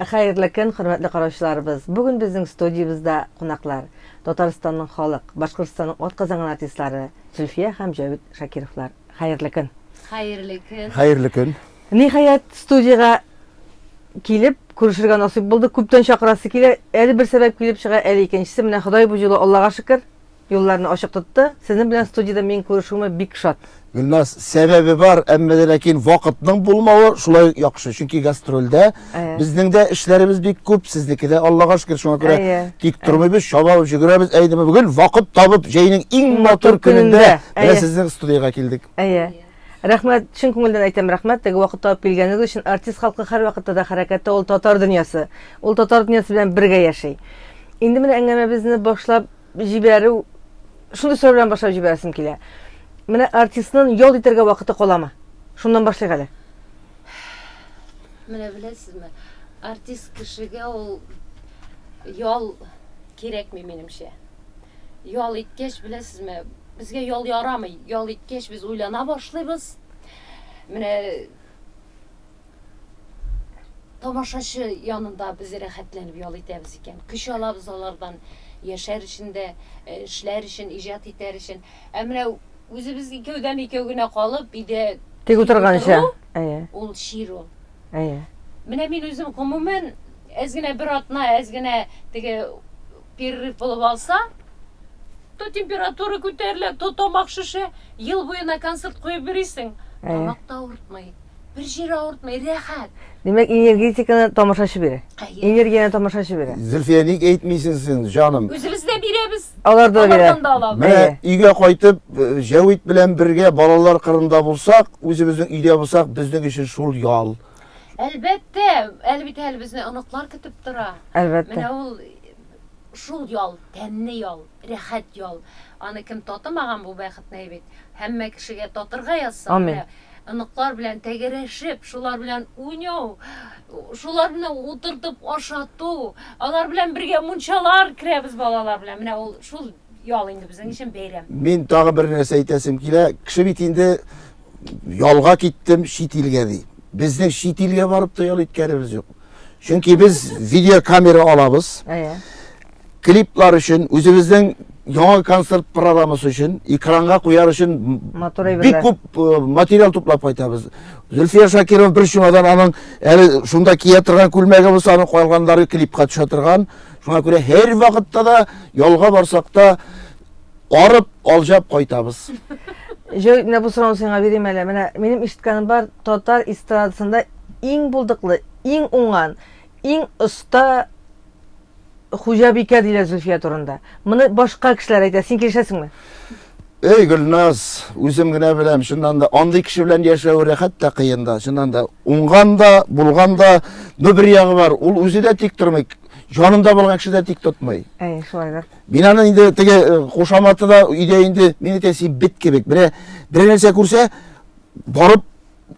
Xayrlı kün, hürmetli kardeşlerimiz. Bugün bizim stüdyomuzda konaklar. Tatarstan'ın halk, Başkırstan'ın ot kazanan artistleri Zülfiye hem Cevdet Şakirovlar. Xayrlı kün. Xayrlı kün. Xayrlı kün. Nihayet stüdyoga kelip көрüşергә насыйп булды. Күптән чакырасы килә. Әле бер сәбәп килеп чыга, әле икенчесе менә Ходай бу юлы Аллага шөкер юлларны ачык тотты. Сезнең белән студияда мен күрешүемә бик шат. Gülnaz, sebebi var, ama de lakin vakitning bulmağı şulay yaxşı. Çünkü gastrolde bizning de işlerimiz bik köp, sizniki de Allah'a şükür şuna göre dik durmayız, şabab jigiremiz. Eydimi bugün vakit tapıp jeyning eng notur gününde ve sizning studiyaga keldik. Rahmat, шын күңелдән әйтәм рәхмәт. Теге вакытта алып килгәнегез өчен. Артист халкы һәр вакытта да хәрәкәттә, ул татар дөньясы. Ул татар дөньясы белән бергә яши. Инде менә әңгәмәбезне башлап җибәрү, шундый сорау белән башлап җибәрсем килә. Менә артистның ял итәргә вакыты каламы? Шундан башлыйк әле. Менә беләсезме, артист кешегә ул ял кирәкми минемчә. Ял иткәч беләсезме, bizga yol yaramay. Yol itkach biz o'ylana boshlaymiz. Менә tomoshachi yanında biz rahatlanib yol itamiz ekan. Kuch olamiz ulardan yashar ishinde, ishlar için, ijod etar için. Menә o'zimiz ikkovdan ikkovgina qolib, ide Тик утырганча. Ул шир ул. Менә min o'zim umuman ozgina bir atna, ozgina teге перерыв bo'lib olsa, то температура көтәрелә, то тамак шеше, ел буена концерт куеп берисең. Тамак та авыртмый. Bir җир авыртмый, рәхәт. Димәк, энергетиканы тамашачы бирә. Энергияны тамашачы бирә. Zülfiye ник әйтмисең син, жаным? Үзебез дә бирәбез. Алар да бирә. Менә өйгә кайтып, Җәвит белән бергә балалар кырында булсак, үзебезнең өйдә булсак, безнең өчен шул ял. Әлбәттә, әлбәттә безне оныклар көтеп тора. Әлбәттә. Менә ул шул ял, тәмле ял, рәхәт ял. Аны кем татымаган бу бәхетне бит. Һәммә кешегә татырга язса, оныклар белән тәгәрәшеп, шулар белән уйнау, шулар белән утыртып ашату, алар белән бергә мунчалар керәбез балалар белән. Менә ул шул ял инде безнең өчен бәйрәм. Мин тагы бер нәрсә әйтәсем килә. Кеше бит инде ялга киттем, чит илгә ди. Безнең чит илгә барып та ял иткәнебез юк. Чөнки без видео камера алабыз. Kliplar için, özümüzden yeni konser programı için, ekranga koyar için bir kup material toplap koytabız. Zülfiye Şakirov bir şunadan anın şunda kiyatırgan külmege bulsa anın koyalganları klipka düşatırgan. Şuna göre her vakitte da yolga barsak da arıp aljap koytabız. Ne bu sorunu sana vereyim hele. Benim işitkanim var, Tatar istradasında en bulduklu, en uğan, en usta Хужабика диләр Зөлфия турында. Моны башка кешеләр әйтә. Син килешәсеңме? Ey Gülnaz, үзем генә беләм, шуннан да андый кеше белән яшәү рәхәт тә кыен да. Шуннан да уңган да, булган да бер ягы бар. Ул үзе дә тик тормый. Җанында булган кеше дә тик тотмый. Шулайдыр. Мин аны инде теге кушаматы да өйдә инде мин әйтәсе бит кебек. Бер нәрсә күрсә барып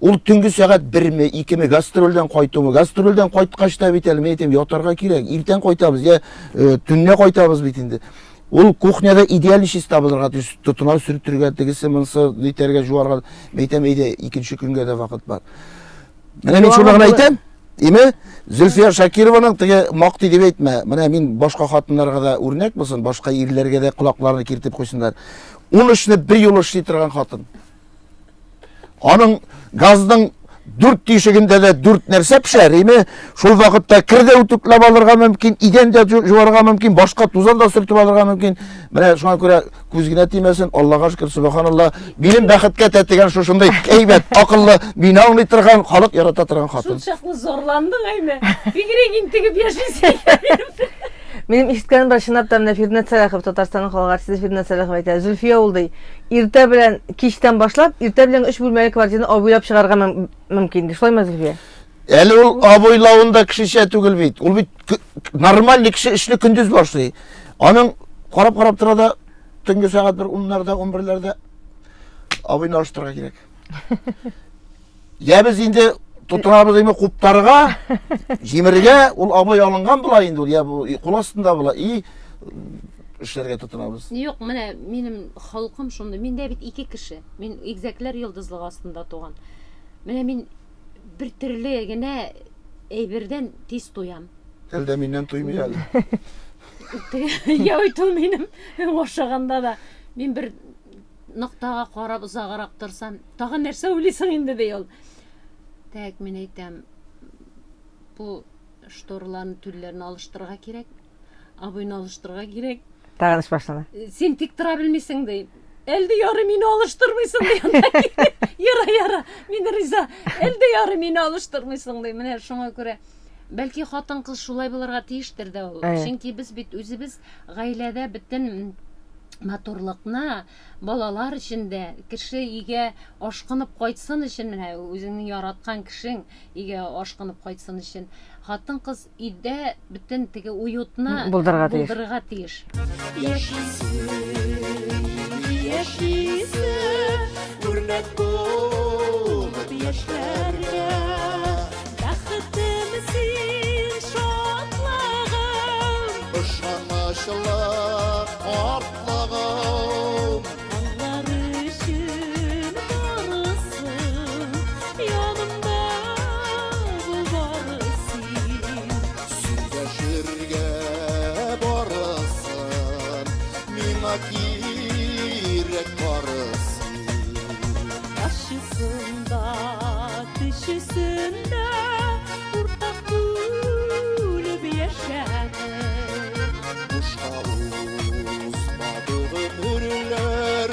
ул төнге сәгать 1ми, 2ми гастрольдән кайтуы. Гастрольдән кайткач та бит әле мен әйтәм, ятарга кирәк. Иртән кайтабыз, я төнне кайтабыз бит инде. Ул кухняда идеаль чиста булырга тотына сөртергә, тегесе монсы дитәргә жуарга. Мен әйтәм, әйдә, икенче көнгә дә вакыт бар. Менә мин шуны гына әйтәм. Име? Зөлфия Шакированың теге макты дип әйтмә. Менә мин башка хатыннарга да үрнәк булсын, башка ирләргә дә кулакларны киртеп куйсыннар. Ул эшне бер юл эшли торган хатын. Аның газның 4 тишегендә дә 4 нәрсә пешәр, име? Шул вакытта кирдә үтүкләп алырга мөмкин, идәндә жуарга мөмкин, башка тузан да сөртеп алырга мөмкин. Менә шуңа күрә күзгенә тимәсен, Аллага шөкер, субханалла. Минем бәхеткә тәтегән шушындай әйбәт, акыллы, мин аңлый торган, халык ярата торган хатын. Шул чаклы зарландың әйме? Бигрәк интегеп яшисең. Benim işitkənim var, şınap da mənə Firdinə Sələxov, Tatarstanın xalq artisti Firdinə Sələxov aytır. Zülfiyə oldu. İrtə bilən kişdən başlap, irtə bilən 3 bölməli kvartirini aboylap çıxarğa mümkündür. Şolayma Zülfiyə? Әле ул aboylawında кишечә түгел бит. Ул бит нормаль кеше эшне көндүз башлый. Аның карап тора да төнге сәгать 10-ларда, 11-ләрдә абойны аштырга кирәк. Я без инде тутырабыз эме куптарга, җимергә, ул абой алынган була инде ул, я бу кул астында була. Эшләргә тутырабыз. Юк, менә минем халкым шунда. Миндә бит 2 кеше. Мин игезәкләр йолдызлыгы астында туган. Менә мин bir türlü gene әйберден тиз туям. Әлде миннән туймый әле. Я өйтіл менім ошағанда да. Мен бір ноқтаға қарап ұзағырақ тұрсам, тағы нәрсе ойлайсың енді дей ол. Так, мен айтам, бұл шторларын түрлерін алыштырға керек, абойны алыштырға керек. Тағыныш башлана. Сен тек тұра білмейсің дей. Әлді яры мені алыштырмайсың дей. Яра, мен риза. Әлді яры мені алыштырмайсың дей. Міне шуңа көре. Бәлки хатын қыз шулай булырга тиештер дә ул. Чөнки без бит үзебез гаиләдә бөтен матурлыкны балалар өчендә кеше игә ашкынып кайтсын өчен менә үзеңнең яраткан кешең игә ашкынып кайтсын өчен хатын кыз идә бөтен теге уютны булдырырга тиеш. Үрнәк булып яшьләргә бәхетем син шатлыгым ышанычлы атлыгым алар өчен барысын янымда барысын сөйләшергә барысын миңа кирәк барысын Aşısında, düşüsünde Urtak bulup yaşadık Kuşa uzmadığım ürünler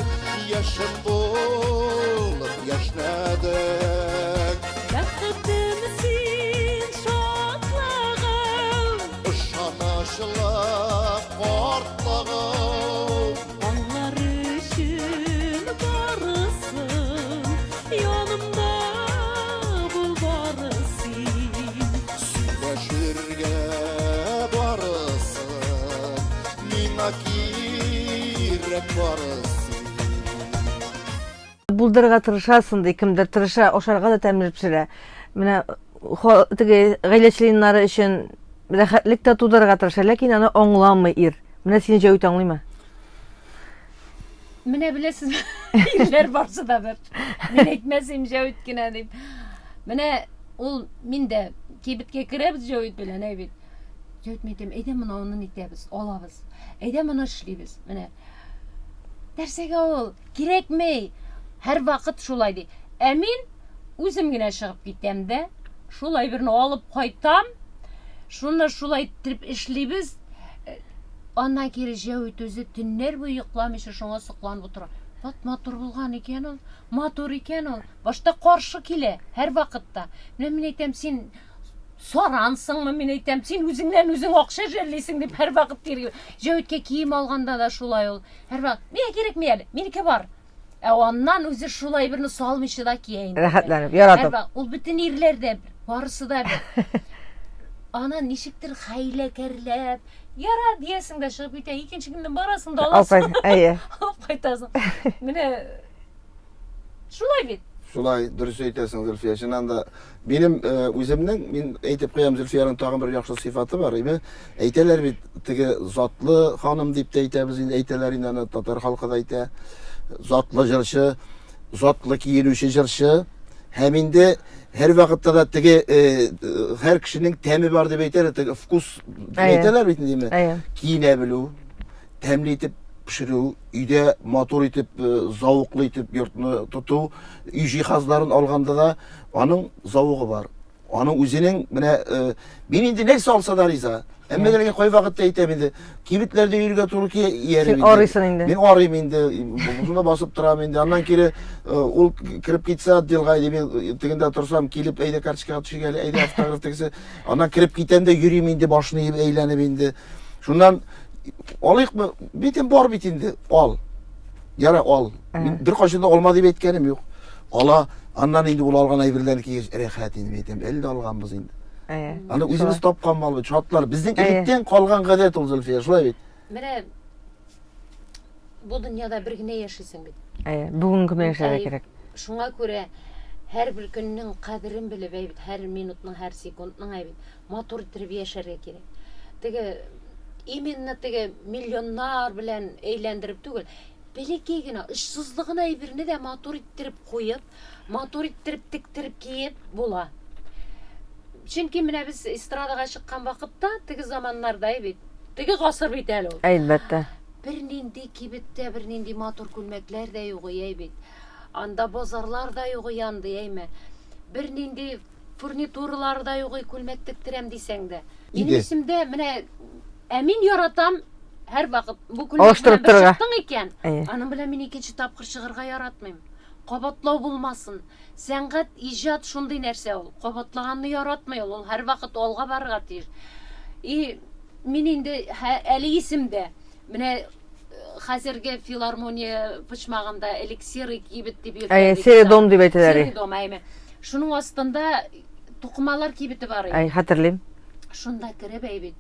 Yaşım bulup yaşadık Yakıtımsın şatlığım Işanaşlık ortlığım Onlar üçün barısın Yanımda bul barısın Söyleşirge barısın Mina kirek barısın Булдырырга тырышасың ди, кимдер тырыша, ошарга да тәмле пешерә. Менә теге гаиләчләре өчен рәхәтлек тә тудырырга тырыша, ләкин аны аңламый ир. Менә сине җәүт аңлыймы? Менә беләсез, ирләр барсы да бер. Мен әйтмәсем җәүт кенә дип. Менә ул миндә кибеткә керәбез җәүт белән әйбит. Җәүт мәйтәм, әйдә моны аны итәбез, алабыз. Әйдә моны эшлибез. Менә нәрсәгә ул кирәкми. Һәр вакыт шулай ди. Ә мин үзем генә чыгып китәм дә, шулай берне алып кайтам. Шуны шулай итеп эшлибез. Аннан кире җәүт үзе төннәр буе йокламыйча шуңа сокланып утыра. Вот матур булган икән ул, матур икән ул. Башта каршы килә һәр вакытта. Менә мин әйтәм, син сарансыңмы? Мин әйтәм, син үзеңнән үзең акча җәллисең дип һәр вакыт тиргә. Җәүткә кием алганда да шулай ул. Һәр вакыт миңа кирәкми әле, минеке бар. Ә аннан үзе шулай берне салмыйча да кия инде. Рәхәтләнеп, яратып. Ул бөтен ирләр дә барысы да бер. Ана ничектер хәйләкәрләп, яра диясең дә чыгып китә, икенче көннән барасың да аласың. Алып кайтасың. Менә шулай бит. Шулай дөрес әйтәсең, Зөлфия. Чыннан да минем үземнең, мин әйтеп куям, Зөлфияның тагын бер яхшы сыйфаты бар. Әйтәләр бит, теге затлы ханым дип тә әйтәбез инде, әйтәләр инде, аны татар халкы да әйтә. Затлы җырчы, затлы киенүче җырчы. Һәм инде һәр вакытта да теге һәр кешенең тәме бар дип әйтәләр, теге вкус әйтәләр бит инде. Киенә белү, тәмле итеп пешерү, өйдә матур итеп, зауыклы итеп йортны тоту, үй җиһазларын алганда да аның зауыгы бар. Аның үзенең менә мин инде нәрсә алса да риза. Әмма дә кай вакытта әйтәм инде, кибетләрдә йөргә туры киярем инде. Арыйсың инде. Мин арыйм инде, шунда басып торам инде. Аннан кире ул кирип китсә отделга, мин тегендә торсам, килеп әйдә карточкага төшергә, әйдә автограф тегесе. Аннан кирип китәм дә йөрим инде, башны иеп әйләнеп инде. Шуннан алыйкмы? Битем бар бит инде. Ал. Яра ал. Мин бер кашында алма дип әйткәнем юк. Ала, аннан инде ул алган әйберләрне кигәч рәхәт инде әйтәм. Әлдә алганбыз инде. Аны үзебез тапкан мал бит, шатлар. Безнең электән калган гадәт ул, Зөлфия, шулай бит. Менә бу дөньяда бер генә яшисең бит. Бүгенге менә яшәргә кирәк. Шуңа күрә һәр бер көннең кадерен белеп әйбит, һәр минутның, һәр секундның әйбит, матур итеп яшәргә кирәк. Теге именно теге миллионнар белән әйләндереп түгел, бәләкәй генә эшсезлыгын әйберне дә матур иттереп куеп, матур иттереп тиктереп киеп була. Чөнки менә без эстрадага чыккан вакытта, теге заманнарда бит, теге гасыр бит әле ул. Әлбәттә. Бер нинди кибеттә, бер нинди матур күлмәкләр дә юк бит. Анда базарлар да юк янды, әйме. Бер нинди фурнитуралар да юк, күлмәк тектерәм дисәң дә. Минем Иде. исемдә менә мин яратам һәр вакыт бу Алыштырып күлмәк торырга. чыктың икән. Әйе. Аның белән мин икенче тапкыр чыгарга яратмыйм. Кабатлау булмасын. Сәнгать, иҗат шундый нәрсә ул. Кабатлаганны яратмый ул. Һәр вакыт алга барырга тиеш. И мин инде әле исемдә менә хәзерге филармония почмагында элексир кибет дип йөртә. Әйе, Середом дип әйтәләр. Середом, әйме. Шуның астында тукымалар кибете бар иде. Әй, хәтерлим. Шунда кереп әйбит.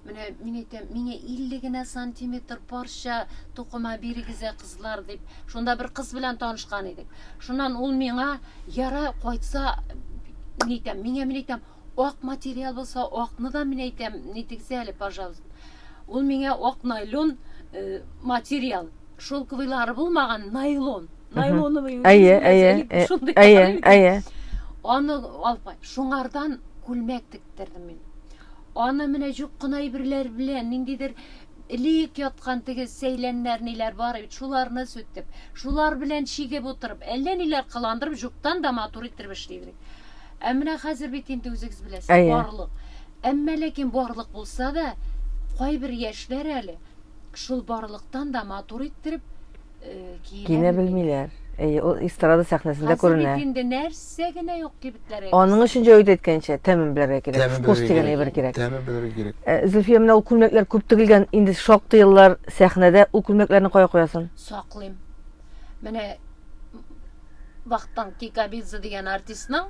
Менә мин әйтәм, миңа 50 генә сантиметр парча тукыма бирегезә кызлар дип. Шунда бер кыз белән танышкан идек. Шуннан ул миңа яра кайтса, мин әйтәм, ак материал булса, акны да мин әйтәм, нитегезә әле, пожалуйста. Ул миңа ак найлон материал, шелковыйлары булмаган найлон. Найлоны Әйе. Аны алып, шуңардан күлмәк тектердем мин. Аны менә юк кына әйберләр белән ниндидер элек яткан теге сәйләннәр ниләр бар бит, шуларны сүтеп, шулар белән чигеп утырып, әллә ниләр кыландырып, юктан да матур иттереп эшлибез. Менә хәзер бит инде үзегез беләсез, барлык. Әмма ләкин барлык булса да, кайбер яшьләр әле шул барлыктан да матур иттереп Киенә белмиләр. Әйе, ул эстрада сәхнәсендә күренә. Хәзер бит инде нәрсә генә юк кибетләр. Аның өчен җавап әйткәнчә, тәмен белергә кирәк. Вкус дигән әйбер кирәк. Тәмен белергә кирәк. Зөлфия, менә ул күлмәкләр күп тегелгән, инде шактый еллар сәхнәдә ул күлмәкләрне кая куясың? Саклыйм. Менә Вахтанг Кикабидзе дигән артистның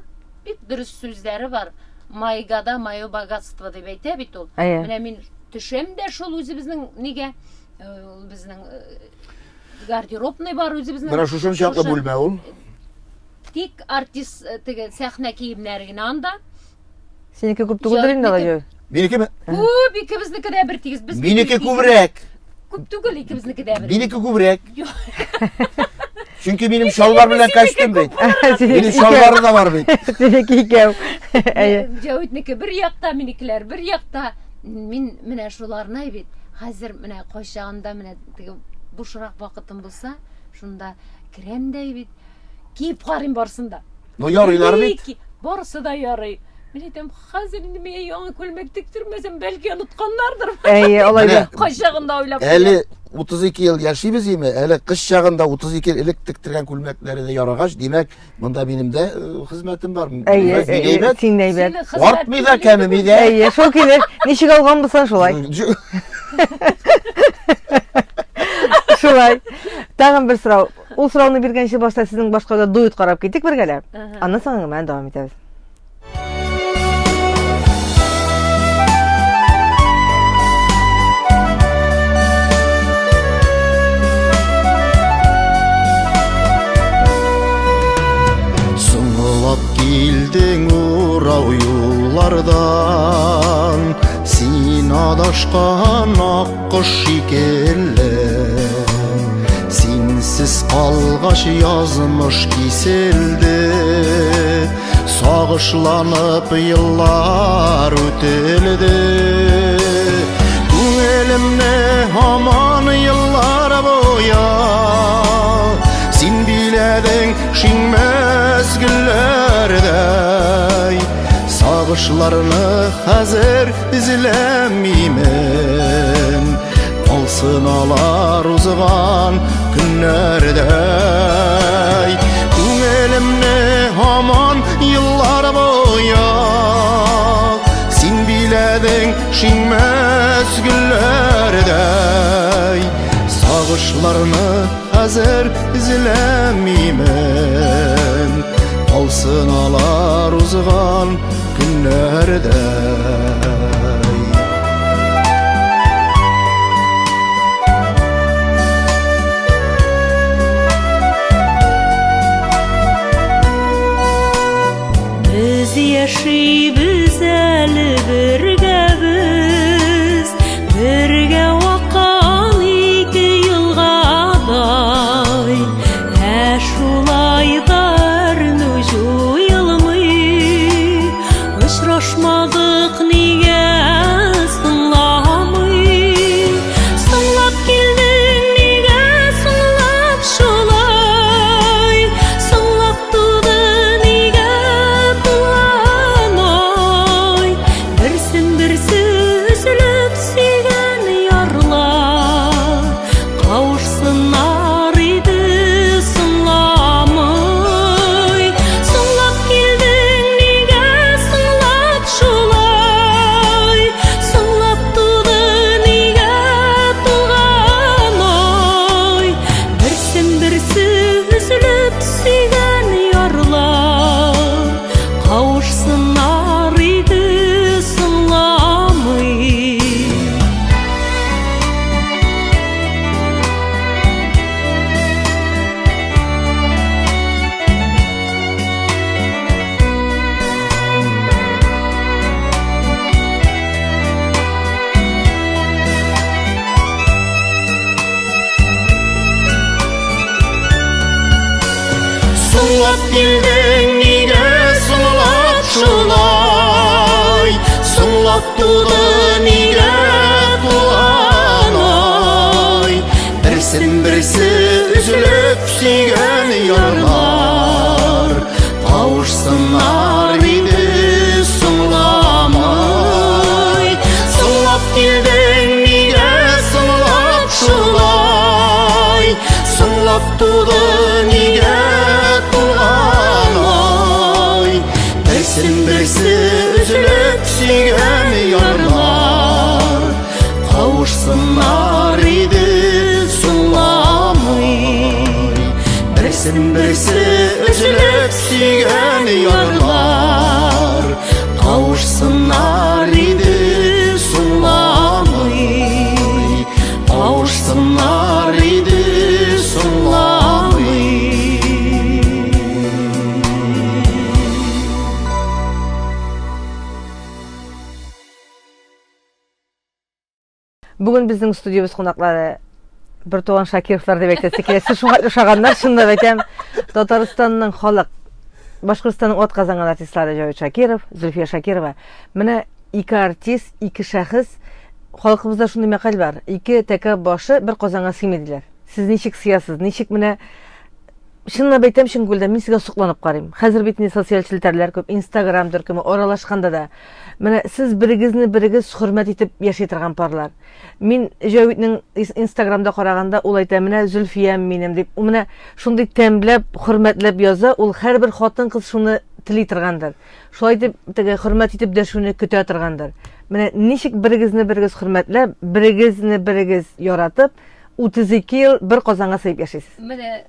бик дөрес сүзләре бар. Майгада мое богатство дип әйтә бит ул. Менә мин төшәм дә шул үзебезнең нигә безнең гардеробный бар үзебезнең. Менә шушынчаклы бүлмә ул. Тик артист теге сәхнә киемнәре генә анда. Синеке күп түгелдер инде алай. Минекеме? Күп, икебезнеке дә бер тигез. Минеке күбрәк. Күп түгел, икебезнеке дә бер. Минеке күбрәк. Чөнки минем шалбар белән костюм бит. Минем шалбары да бар бит. Синеке икәү. Әйе. Җавитнеке бер якта, минекеләр бер якта. Мин менә шуларны бит. Хәзер менә кайчагында менә теге бушрак вакытым булса, шунда керәм дә бит. Киеп карыйм барсында. Ну ярыйлар бит. Барысы да ярый. Мин әйтәм, хәзер инде миңа яңа күлмәк тектермәсәм, бәлки онытканнардыр. Әйе, алай да. Кайчагында уйлап. Әле 32 ел яшибез име? Әле кыш чагында 32 ел элек тектергән күлмәкләре дә ярагач, димәк, монда минем дә хезмәтем бар. Әйе, син әйбәт. Артмый да, кәмеми дә. Әйе, шул килер. Ничек алган булсан шулай? Шулай. Тагын бер сорау. Ул сорауны биргәнче башта сезнең башкада дуэт карап китик бергәләп. Аннан соң мен дәвам итәбез. Килдең урау юллардан, син адашкан аккош шикелле. Синсез калгач язмыш киселде, сагышланып еллар үтелде. Күңелемне һаман еллар буя, син биләдең шиңмәс гөлләрдәй. Сагышларны хәзер изләмимен, калсын алар узган көннәрдәй. Күңелемне һаман еллар буя, син биләдең шиңмәс гөлләрдәй. Сагышларны хәзер изләмимен, калсын алар узган көннәрдәй. Без яшибез әле бергә без, бергә ваккан ике елгадай. Шулай да әрнү җуелмый, очрашмый Соңлап килдең нигә соңлап шулай Соңлап туды нигә туганай Берсен-берсе үзелеп сөйгән ярлар Кавышсыннар иде соңламай Соңлап килдең нигә соңлап шулай Соңлап туды нигә туганай Берсен-берсе үзелеп сөйгән ярлар Кавышсыннар иде соңламый Берсен-берсе үзелеп сөйгән ярлар Кавышсыннар иде соңламый Кавышсыннар иде соңламый Бүген безнең студиябыз кунаклары Бертуган Шакировлар дип әйтәсе киләсе шуңа ошаганнар, шунда әйтәм, Татарстанның халык, Башкортстанның атказанган артистлары Җавит Шакиров, Зөлфия Шакирова. Менә ике артист, ике шәхес, халкыбызда шундый мәкаль бар. Ике тәкә башы бер казанга сыймый диләр. Сез ничек сыясыз? Ничек менә Шынлап әйтәм, Шыңгүлдә мин сезгә сокланып карыйм. Хәзер бит социаль челтәрләр күп, Instagram төркеме аралашканда да. Менә сез берегез хөрмәт итеп яши торган парлар. Мин Җавитнең Instagramда караганда ул әйтә, менә Зөлфиям минем дип, ул менә шундый тәмләп, хөрмәтләп яза, ул һәрбер хатын-кыз шуны тели торгандыр. Шулай дип, теге хөрмәт итеп дәшүне көтә торгандыр. Менә ничек берегез хөрмәтләп, берегез яратып, 32 ел бер Казанга сыйып яшисез. Менә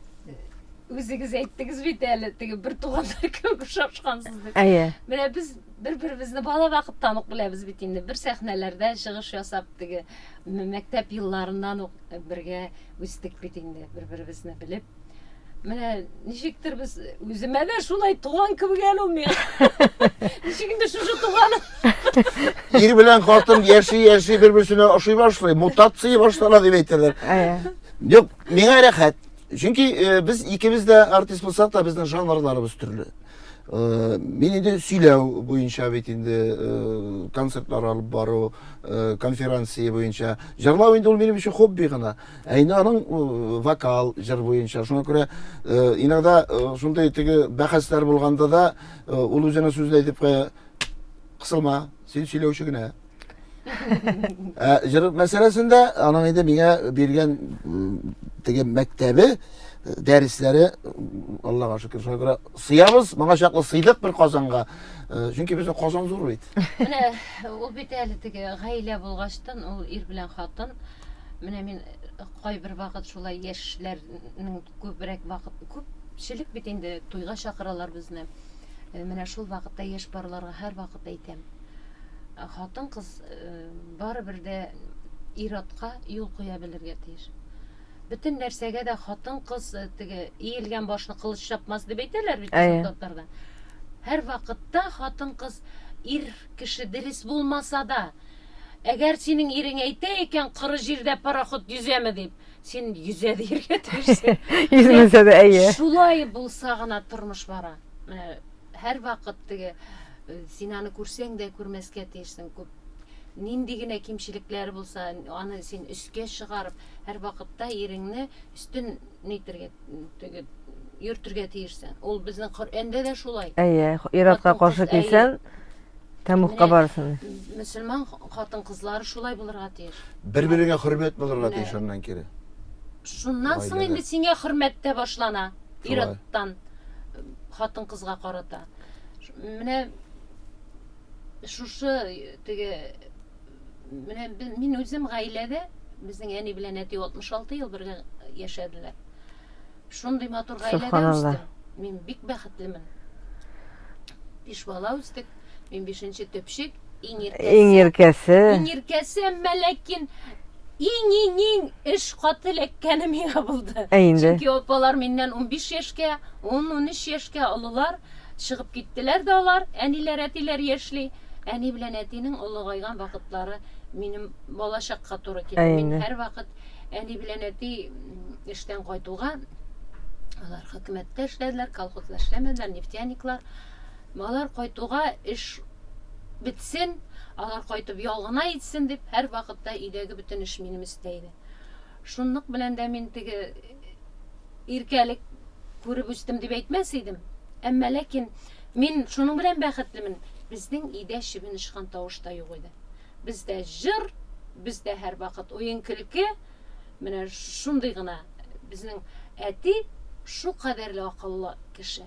үзегез әйттегез бит әле, теге бер туганнар кебек ошашкансыз дип. Әйе. Менә без бер-беребезне бала вакыттан ук беләбез бит инде. Бер сәхнәләрдә чыгыш ясап, теге мәктәп елларыннан ук бергә үстек бит инде, бер-беребезне белеп. Менә ничектер без үземә дә шулай туган кебек әле ул миңа. Ничек инде шушы туганым. Ир белән хатын яши бер-берсенә ошый башлый, мутация башлана дип әйтәләр. Әйе. Юк, миңа рәхәт. Чөнки без икебез дә артист булсак та, безнең жанрларыбыз төрле. Мин инде сөйләү буенча бит инде концертлар алып бару, конференция буенча. Җырлау инде ул минем өчен хобби гына. Әйне аның вокал җыр буенча. Шуңа күрә иногда шундай теге бәхәсләр булганда да ул үзенә сүзләр дип кысылма, син сөйләүче генә. Җыр мәсьәләсендә аның инде миңа биргән теге мәктәбе дәресләре Аллага шөкер, шуңа күрә сыябыз, моңа чаклы сыйдык бер Казанга. Чөнки безнең Казан зур бит. Менә ул бит әле теге гаилә булгачтан, ул ир белән хатын. Менә мин кайбер вакыт шулай яшьләрнең күбрәк вакыт, күпчелек бит инде туйга чакыралар безне. Менә шул вакытта яшь парларга һәр вакыт әйтәм. Хатын-кыз барыбер дә ир-атка юл куя белергә тиеш. Bütün нәрсәгә дә хатын-кыз теге иелгән башны кылыч чапмас дип әйтәләр бит татарларда. Һәр вакытта хатын-кыз ир кеше дөрес булмаса да, әгәр синең ирең әйтә икән коры җирдә пароход yüзәме дип, син yüзә диергә тиешсең. Yüzмәсә дә әйе. Шулай булса гына тормыш бара. Менә һәр вакыт теге син аны күрсәң дә күрмәскә тиешсең. Күп нинди генә кимчелекләре булса, аны син өскә чыгарып, һәр вакытта иреңне өстен нитергә, теге йөртергә тиешсең. Ул безнең Коръәндә дә шулай. Әйе, ир-атка каршы килсәң, тәмугка барырсың. Мөселман хатын-кызлары шулай булырга тиеш. Бер-берегә хөрмәт булырга тиеш аннан кире. Шуннан соң инде сиңа хөрмәт тә башлана. Ир-аттан хатын-кызга карата. Менә шушы теге менә мин үзем гаиләдә, безнең әни белән әти 66 ел бергә яшәделәр. Шундый матур гаиләдә үстем. Мин бик бәхетлемен. 5 бала үстек. Мин 5нче төпчек, иң иркәсе. Иң иркәсе, ләкин иң эш каты ләккәне миңа булды. Чөнки апалар миннән 15 яшькә, 10-13 яшькә олылар чыгып киттеләр дә алар, әниләр, әтиләр яшьли. Әни белән әтинең олыгайган вакытлары минем балачакка туры килде. Мин һәр вакыт әни белән әти эштән кайтуга Алар хөкүмәттә эшләделәр, колхозда эшләмәделәр, нефтяниклар. Алар кайтуга эш битсен, алар кайтып ялгына итсен дип, һәр вакытта өйдәге бөтен эш минем өстә иде. Шунлык белән дә мин теге иркәлек күреп үстем дип әйтмәс идем. Әмма ләкин мин шуның белән бәхетлемен. Безнең өйдә чебен ышкан тавыш та юк иде. Бездә җыр, бездә һәр вакыт уен көлке. Менә шундый гына безнең әти шу кадәрле акыллы кеше.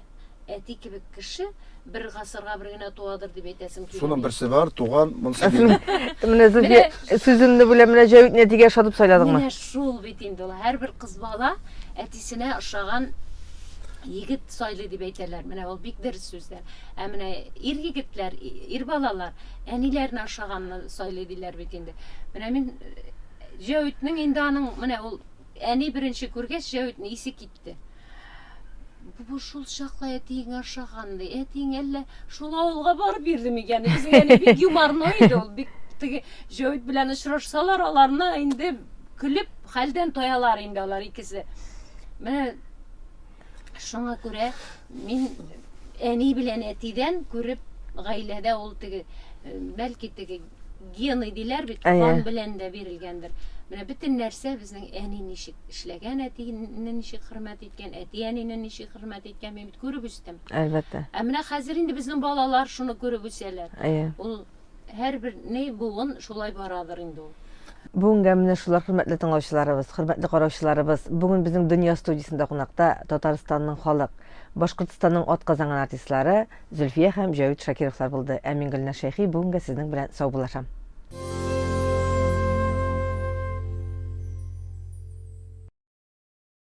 Әти кебек кеше бер гасырга бер генә туадыр дип әйтәсем килә. Шуның берсе бар, туган, монысы Менә Зөлфия, сүземне белән менә Җәвит нәтигә шатып сайладыңмы? Менә шул бит инде ул. Һәрбер кыз бала әтисенә ошаган егет сайлый дип әйтәләр. Менә ул бик дөрес сүзләр. Ә менә ир егетләр, ир балалар әниләрне ошаганны сайлый диләр бит инде. Менә мин Җәвитнең инде аның менә ул әни беренче күргәч Җәвитне исе китте. Бу шул чакла әтиң ашаганды. Әтиң әллә шул авылга барып бирде микән? Безнең әни бик юмарный иде ул. Бик теге Җәвит белән очрашсалар, аларны инде көлеп хәлдән тоялар инде алар икесе. Менә шуңа күрә мин әни белән әтидән күреп гаиләдә ул теге бәлки теге гены диләр бит, кан белән дә бирелгәндер. Менә бөтен нәрсә безнең әни ничек эшләгән, әтине ничек хөрмәт иткән, әти әнине ничек хөрмәт иткән, мин бит күреп үстем. Әлбәттә. Ә менә хәзер инде безнең балалар шуны күреп үсәләр. Әйе. Ул һәрбер ни буын шулай барадыр инде ул. Бүгенге менә шулар хөрмәтле тыңлаучыларыбыз, хөрмәтле караучыларыбыз, бүген безнең Дөнья студиясендә кунакта Татарстанның халык, Башкортстанның атказанган артистлары Зөлфия һәм Җәвит Шакировлар булды. Ә мин Гөлнар Шәйхи бүгенге сезнең белән сау булашам.